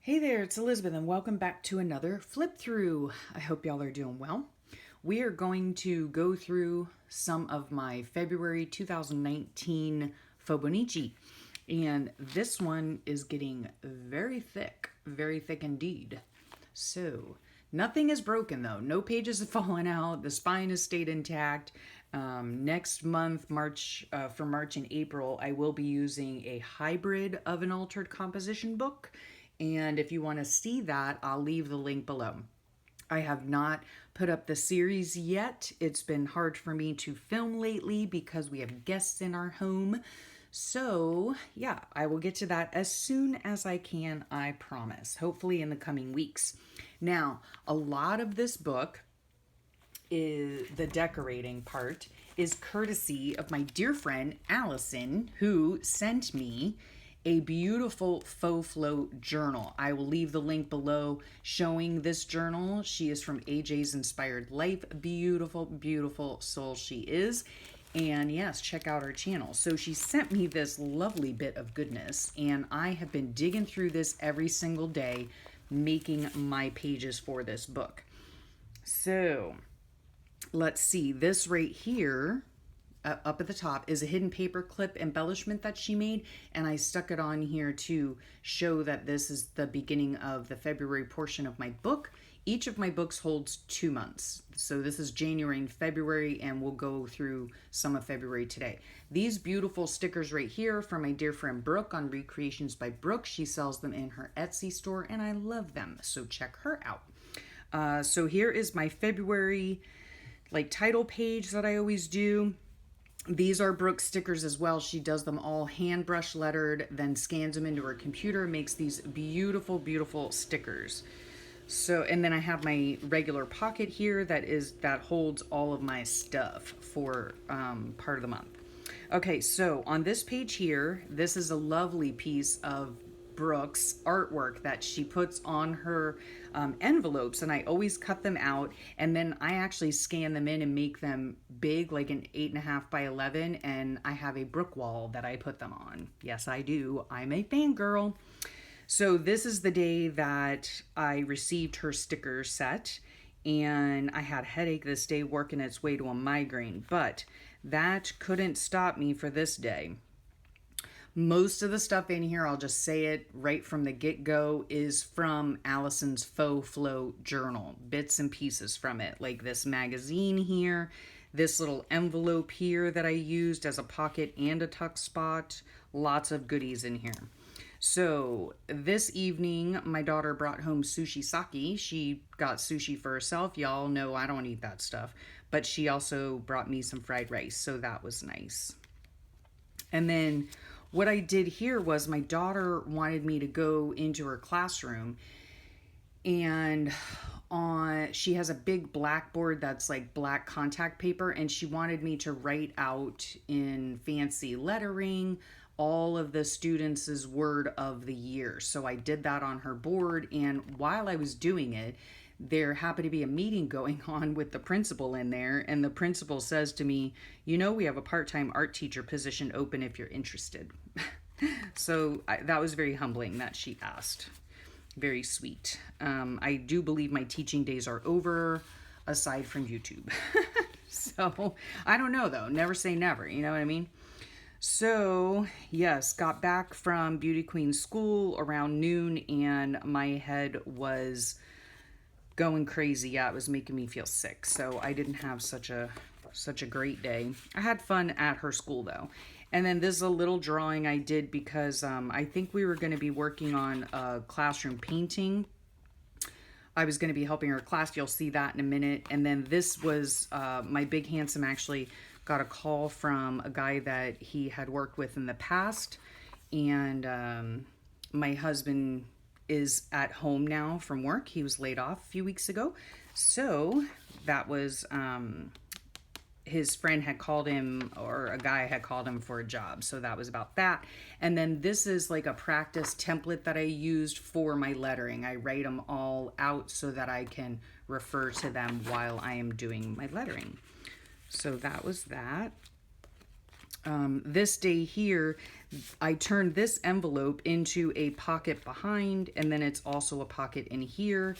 Hey there, it's Elizabeth, and welcome back to another flip through. I hope y'all are doing well. We are going to go through some of my February 2019 Faux and this one is getting very thick indeed. So, nothing is broken though. No pages have fallen out. The spine has stayed intact. Next month, for March and April, I will be using a hybrid of an altered composition book. And if you want to see that, I'll leave the link below. I have not put up the series yet. It's been hard for me to film lately because we have guests in our home. So, yeah, I will get to that as soon as I can, I promise. Hopefully in the coming weeks. Now, a lot of this book is the decorating part is courtesy of my dear friend Allison, who sent me a beautiful faux flow journal. I will leave the link below showing this journal. She is from AJ's Inspired Life. Beautiful, beautiful soul she is. And yes, check out her channel. So she sent me this lovely bit of goodness, and I have been digging through this every single day, making my pages for this book. So let's see, this right here up at the top is a hidden paper clip embellishment that she made, and I stuck it on here to show that this is the beginning of the February portion of my book. Each of my books holds 2 months. So this is January and February, and we'll go through some of February today. These beautiful stickers right here from my dear friend Brooke on Recreations by Brooke. She sells them in her Etsy store, and I love them, so check her out. So here is my February title page that I always do. These are Brooke's stickers as well. She does them all hand brush lettered, then scans them into her computer, makes these beautiful, beautiful stickers. So, and then I have my regular pocket here that holds all of my stuff for part of the month. Okay, so on this page here, this is a lovely piece of Brooke's artwork that she puts on her envelopes, and I always cut them out, and then I actually scan them in and make them big, like an 8.5 by 11, and I have a Brooke wall that I put them on. Yes, I do. I'm a fangirl. So this is the day that I received her sticker set, and I had a headache this day working its way to a migraine, but that couldn't stop me for this day. Most of the stuff in here, I'll just say it right from the get-go, is from Allison's Faux Flow journal. Bits and pieces from it, like this magazine here, this little envelope here that I used as a pocket and a tuck spot. Lots of goodies in here. So this evening, my daughter brought home sushi sake. She got sushi for herself. Y'all know I don't eat that stuff. But she also brought me some fried rice, so that was nice. And then what I did here was my daughter wanted me to go into her classroom, and she has a big blackboard that's like black contact paper, and she wanted me to write out in fancy lettering all of the students' word of the year. So I did that on her board, and while I was doing it, there happened to be a meeting going on with the principal in there, and the principal says to me, you know, we have a part-time art teacher position open if you're interested. So that was very humbling that she asked. Very sweet. I do believe my teaching days are over, aside from YouTube. So I don't know though, never say never, you know what I mean? So yes, got back from Beauty Queen school around noon, and my head was going crazy. Yeah, it was making me feel sick. So I didn't have such a great day. I had fun at her school though. And then this is a little drawing I did because I think we were going to be working on a classroom painting. I was going to be helping her class. You'll see that in a minute. And then this was my big handsome actually got a call from a guy that he had worked with in the past. And my husband is at home now from work. He was laid off a few weeks ago. So that was, his friend had called him, or a guy had called him for a job. So that was about that. And then this is like a practice template that I used for my lettering. I write them all out so that I can refer to them while I am doing my lettering. So that was that. This day here, I turned this envelope into a pocket behind, and then it's also a pocket in here.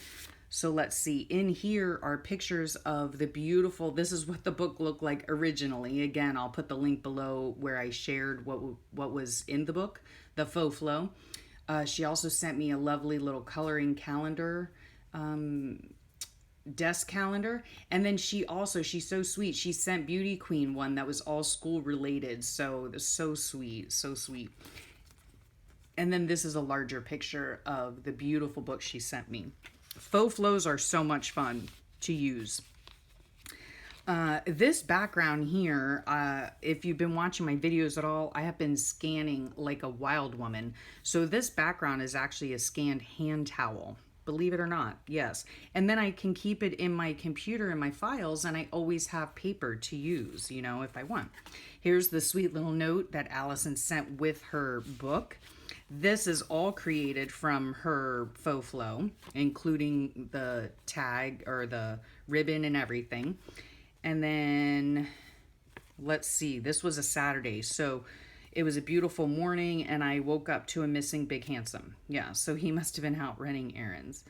So let's see, in here are pictures of the beautiful, this is what the book looked like originally. Again, I'll put the link below where I shared what was in the book, the Faux Flow. She also sent me a lovely little coloring calendar, desk calendar. And then she's so sweet. She sent Beauty Queen one that was all school related. So so sweet, so sweet. And then this is a larger picture of the beautiful book she sent me. Faux flows are so much fun to use. This background here, if you've been watching my videos at all, I have been scanning like a wild woman. So this background is actually a scanned hand towel. Believe it or not, yes. And then I can keep it in my computer in my files, and I always have paper to use, you know, if I want. Here's the sweet little note that Allison sent with her book. This is all created from her Faux Flow, including the tag or the ribbon and everything. And then, let's see, this was a Saturday. So it was a beautiful morning, and I woke up to a missing Big Handsome. Yeah, so he must have been out running errands.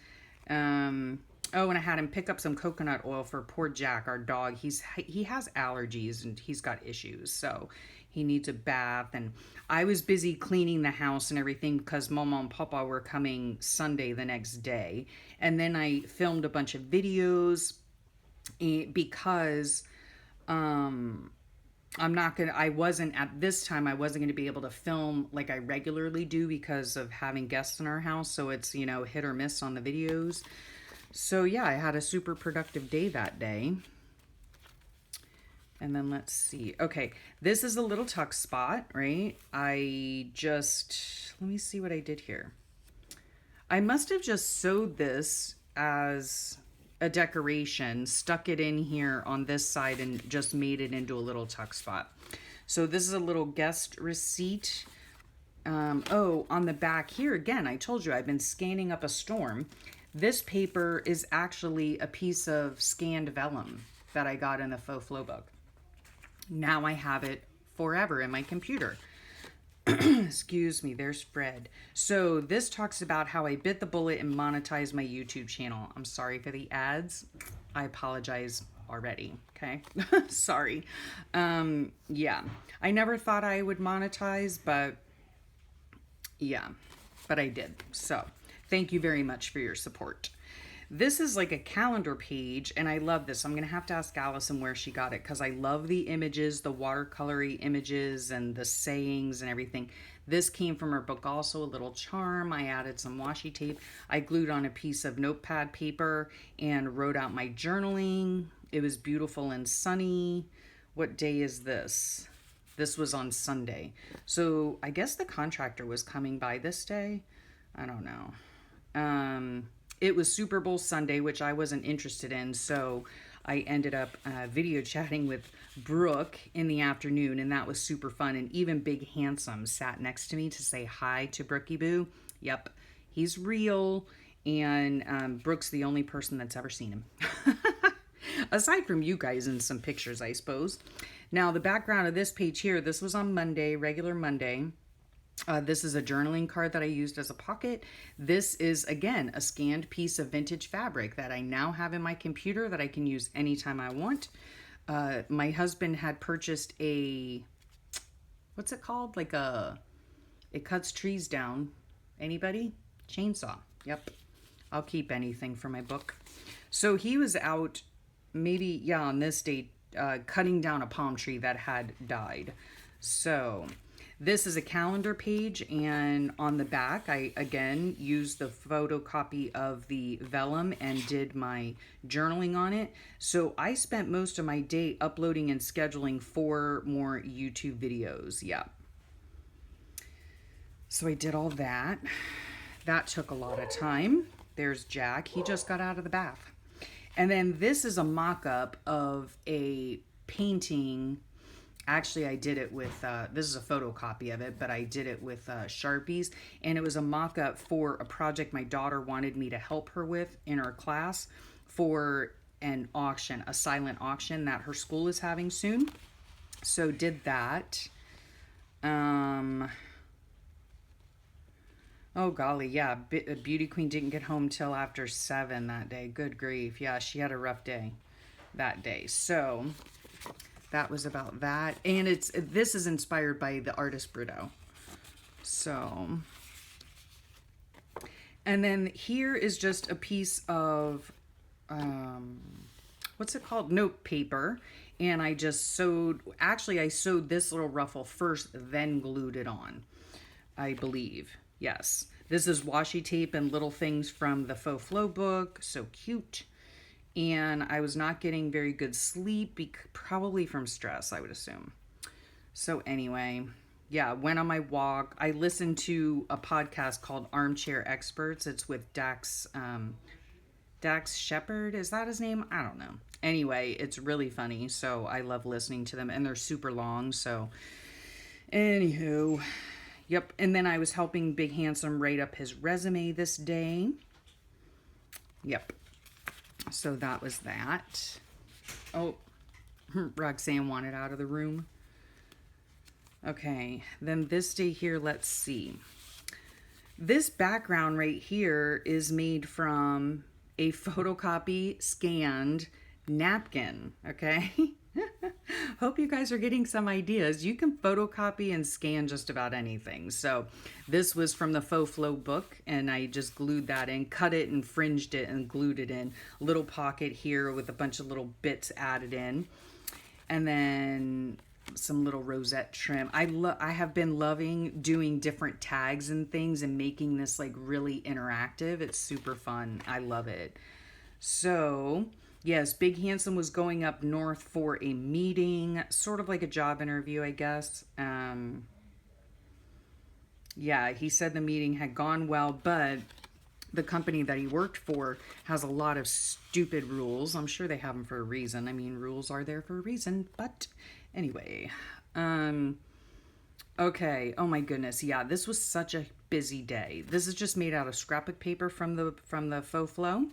Oh, and I had him pick up some coconut oil for poor Jack, our dog. He has allergies, and he's got issues, so he needs a bath. And I was busy cleaning the house and everything because Mama and Papa were coming Sunday the next day. And then I filmed a bunch of videos because I wasn't going to be able to film like I regularly do because of having guests in our house. So it's, you know, hit or miss on the videos. So yeah, I had a super productive day that day. And then let's see. Okay, this is a little tuck spot, right? Let me see what I did here. I must have just sewed this as a decoration, stuck it in here on this side, and just made it into a little tuck spot. So this is a little guest receipt. Oh, on the back here, again, I told you I've been scanning up a storm. This paper is actually a piece of scanned vellum that I got in the Faux Flow book. Now I have it forever in my computer. Excuse me, there's Fred. So this talks about how I bit the bullet and monetized my YouTube channel. I'm sorry for the ads. I apologize already, okay? Sorry. Yeah, I never thought I would monetize, but yeah, but I did. So thank you very much for your support. This is like a calendar page, and I love this. I'm going to have to ask Allison where she got it because I love the images, the watercolory images and the sayings and everything. This came from her book also, a little charm. I added some washi tape. I glued on a piece of notepad paper and wrote out my journaling. It was beautiful and sunny. What day is this? This was on Sunday. So I guess the contractor was coming by this day. I don't know. It was Super Bowl Sunday, which I wasn't interested in, so I ended up video chatting with Brooke in the afternoon, and that was super fun. And even Big Handsome sat next to me to say hi to Brookie Boo. Yep, he's real, and Brooke's the only person that's ever seen him. Aside from you guys in some pictures, I suppose. Now, the background of this page here, this was on Monday, regular Monday. This is a journaling card that I used as a pocket. This is, again, a scanned piece of vintage fabric that I now have in my computer that I can use anytime I want. My husband had purchased what's it called? It cuts trees down. Anybody? Chainsaw. Yep. I'll keep anything for my book. So he was out maybe, yeah, on this date, cutting down a palm tree that had died. So this is a calendar page, and on the back, I, again, used the photocopy of the vellum and did my journaling on it. So I spent most of my day uploading and scheduling 4 more YouTube videos. Yeah. So I did all that. That took a lot of time. There's Jack. He just got out of the bath. And then this is a mock-up of a painting. Actually, I did it with, this is a photocopy of it, but I did it with Sharpies. And it was a mock-up for a project my daughter wanted me to help her with in her class for an auction, a silent auction that her school is having soon. So did that. Um, oh golly, yeah. Beauty Queen didn't get home till after 7 that day. Good grief. Yeah, she had a rough day that day. So that was about that. And this is inspired by the artist Brito. So, and then here is just a piece of, what's it called? Note paper. And I just sewed, actually I sewed this little ruffle first, then glued it on, I believe. Yes. This is washi tape and little things from the Faux Flow book. So cute. And I was not getting very good sleep, probably from stress, I would assume. So anyway, yeah, went on my walk. I listened to a podcast called Armchair Experts. It's with Dax Shepard. Is that his name? I don't know. Anyway, it's really funny. So I love listening to them, and they're super long. So anywho, yep. And then I was helping Big Handsome write up his resume this day. Yep. So that was that. Oh, Roxanne wanted out of the room. Okay, then this day here, let's see. This background right here is made from a photocopy scanned napkin, okay? Hope you guys are getting some ideas. You can photocopy and scan just about anything. So this was from the Faux Flow book, and I just glued that in, cut it and fringed it and glued it in. Little pocket here with a bunch of little bits added in. And then some little rosette trim. I have been loving doing different tags and things and making this like really interactive. It's super fun. I love it. So yes, Big Handsome was going up north for a meeting, sort of like a job interview, I guess. Yeah, he said the meeting had gone well, but the company that he worked for has a lot of stupid rules. I'm sure they have them for a reason. I mean, rules are there for a reason, but anyway. Okay. Oh my goodness. Yeah, this was such a busy day. This is just made out of scrapbook paper from the Faux Flow.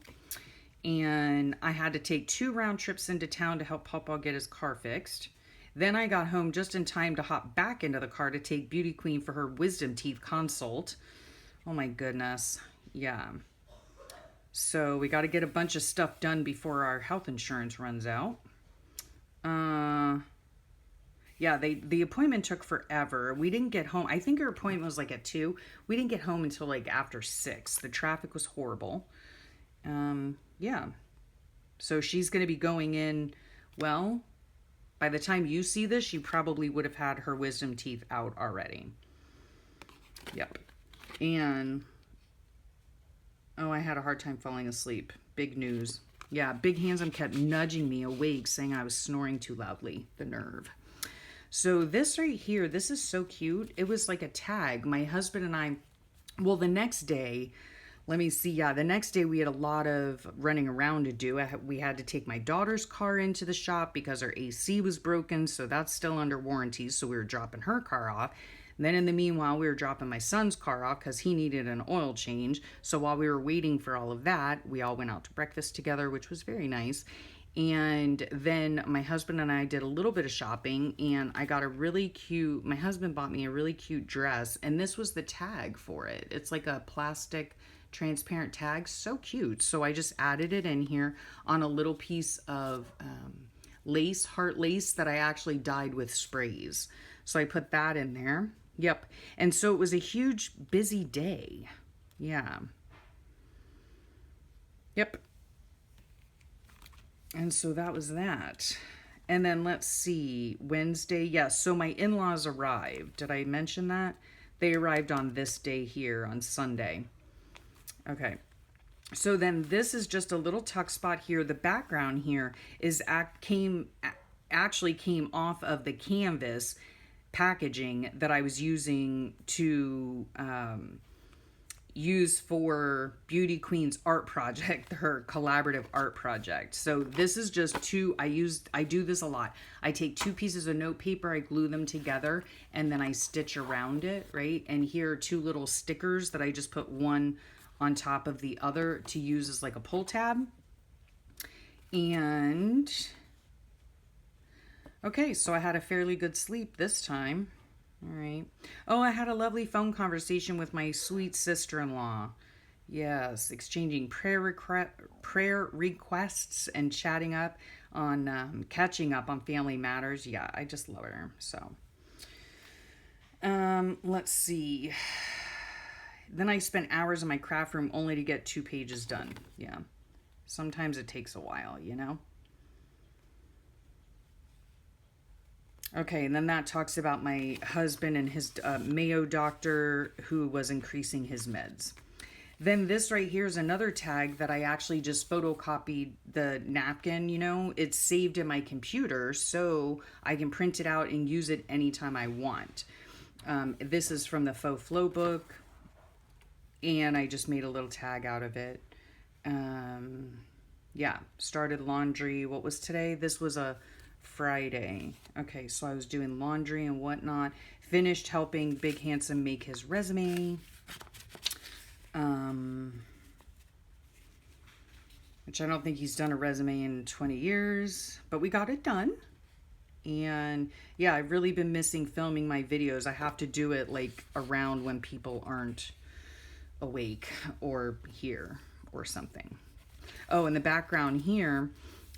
And I had to take 2 round trips into town to help Pawpaw get his car fixed. Then I got home just in time to hop back into the car to take Beauty Queen for her wisdom teeth consult. Oh my goodness. Yeah. So we got to get a bunch of stuff done before our health insurance runs out. Yeah, the appointment took forever. We didn't get home. I think her appointment was like at 2. We didn't get home until like after 6. The traffic was horrible. Yeah. So she's going to be going in, well, by the time you see this, she probably would have had her wisdom teeth out already. Yep. And, oh, I had a hard time falling asleep. Big news. Yeah, Big Handsome kept nudging me awake, saying I was snoring too loudly. The nerve. So this right here, this is so cute. It was like a tag. My husband and I, well, the next day, let me see. Yeah, the next day we had a lot of running around to do. We had to take my daughter's car into the shop because her AC was broken. So that's still under warranty. So we were dropping her car off. And then in the meanwhile, we were dropping my son's car off because he needed an oil change. So while we were waiting for all of that, we all went out to breakfast together, which was very nice. And then my husband and I did a little bit of shopping, and I got a really cute, my husband bought me a really cute dress, and this was the tag for it. It's like a plastic transparent tag, so cute. So I just added it in here on a little piece of lace, heart lace that I actually dyed with sprays. So I put that in there. Yep. And so it was a huge busy day. Yeah. Yep. And so that was that. And then let's see, Wednesday. Yes, so my in-laws arrived. Did I mention that? They arrived on this day here on Sunday. Okay. So then this is just a little tuck spot here. The background here is actually came off of the canvas packaging that I was using to use for Beauty Queen's art project, her collaborative art project. So this is just I do this a lot. I take 2 pieces of note paper, I glue them together, and then I stitch around it, right? And here are 2 little stickers that I just put one on top of the other to use as like a pull tab. And okay, so I had a fairly good sleep this time. All right. Oh, I had a lovely phone conversation with my sweet sister-in-law. Yes, exchanging prayer requests and chatting up on catching up on family matters. Yeah, I just love her. So, let's see. Then I spent hours in my craft room only to get 2 pages done. Yeah, sometimes it takes a while, you know. Okay, and then that talks about my husband and his Mayo doctor who was increasing his meds. Then this right here is another tag that I actually just photocopied the napkin, you know. It's saved in my computer so I can print it out and use it anytime I want. This is from the Faux Flow book, and I just made a little tag out of it. Yeah, started laundry. What was today? This was a Friday. Okay, so I was doing laundry and whatnot. Finished helping Big Handsome make his resume. Which I don't think he's done a resume in 20 years, but we got it done. And yeah, I've really been missing filming my videos. I have to do it like around when people aren't awake or here or something. Oh, and the background here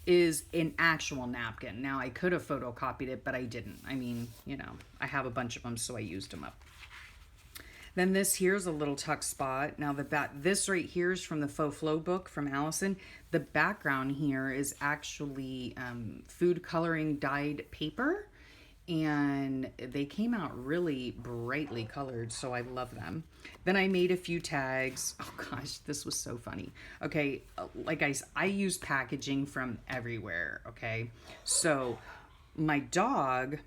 is an actual napkin. Now, I could have photocopied it, but I didn't. I mean, you know, I have a bunch of them, so I used them up. Then this here's a little tuck spot. Now this right here is from the Faux Flow book from Allison. The background here is actually food coloring dyed paper, and they came out really brightly colored, so I love them. Then I made a few tags. Oh gosh, this was so funny. Okay, like I use packaging from everywhere, okay? So my dog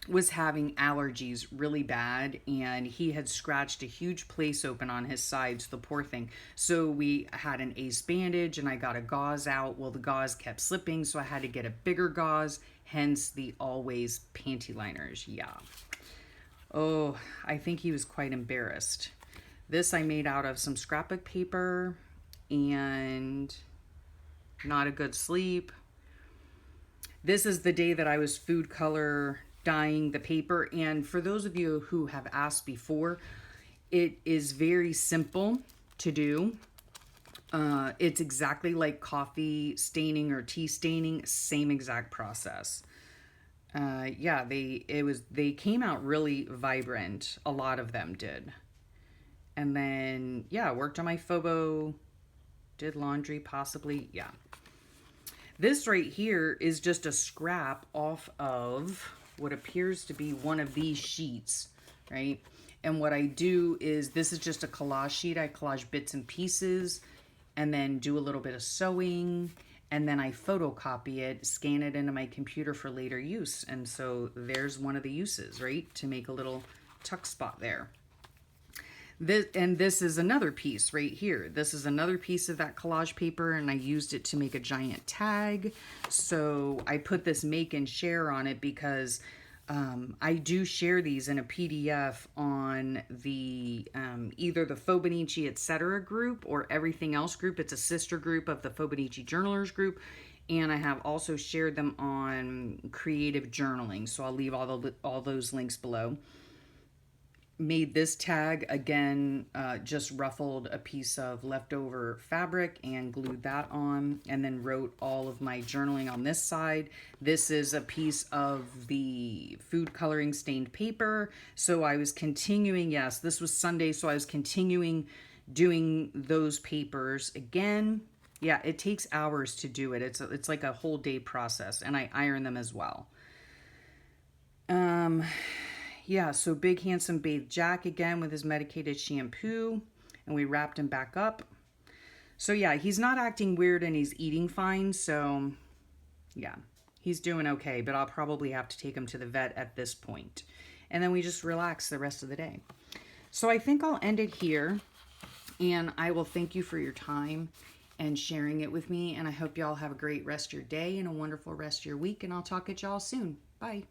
was having allergies really bad, and he had scratched a huge place open on his sides, the poor thing. So we had an ace bandage and I got a gauze out. Well, the gauze kept slipping, so I had to get a bigger gauze, hence the always panty liners. Yeah. Oh, I think he was quite embarrassed. This I made out of some scrapbook paper and not a good sleep. This is the day that I was food color dyeing the paper, and for those of you who have asked before, it is very simple to do. It's exactly like coffee staining or tea staining, same exact process. Yeah, they came out really vibrant. A lot of them did. And then yeah, worked on my phobo, did laundry possibly. Yeah. This right here is just a scrap off of what appears to be one of these sheets, right? And what I do is, this is just a collage sheet. I collage bits and pieces and then do a little bit of sewing, and then I photocopy it, scan it into my computer for later use. And so there's one of the uses, right? To make a little tuck spot there. This is another piece right here. This is another piece of that collage paper, and I used it to make a giant tag. So I put this make and share on it because I do share these in a PDF on the either the Faux etc. group or Everything Else group. It's a sister group of the Faux Journalers group. And I have also shared them on Creative Journaling. So I'll leave all those links below. Made this tag again, just ruffled a piece of leftover fabric and glued that on, and then wrote all of my journaling on this side. This is a piece of the food coloring stained paper. So I was continuing, yes, this was Sunday, so I was continuing doing those papers again. Yeah, it takes hours to do it. It's like a whole day process, and I iron them as well. Yeah, so Big Handsome bathed Jack again with his medicated shampoo, and we wrapped him back up. So yeah, he's not acting weird and he's eating fine, so yeah, he's doing okay, but I'll probably have to take him to the vet at this point. And then we just relax the rest of the day. So I think I'll end it here, and I will thank you for your time and sharing it with me, and I hope y'all have a great rest of your day and a wonderful rest of your week, and I'll talk at y'all soon. Bye.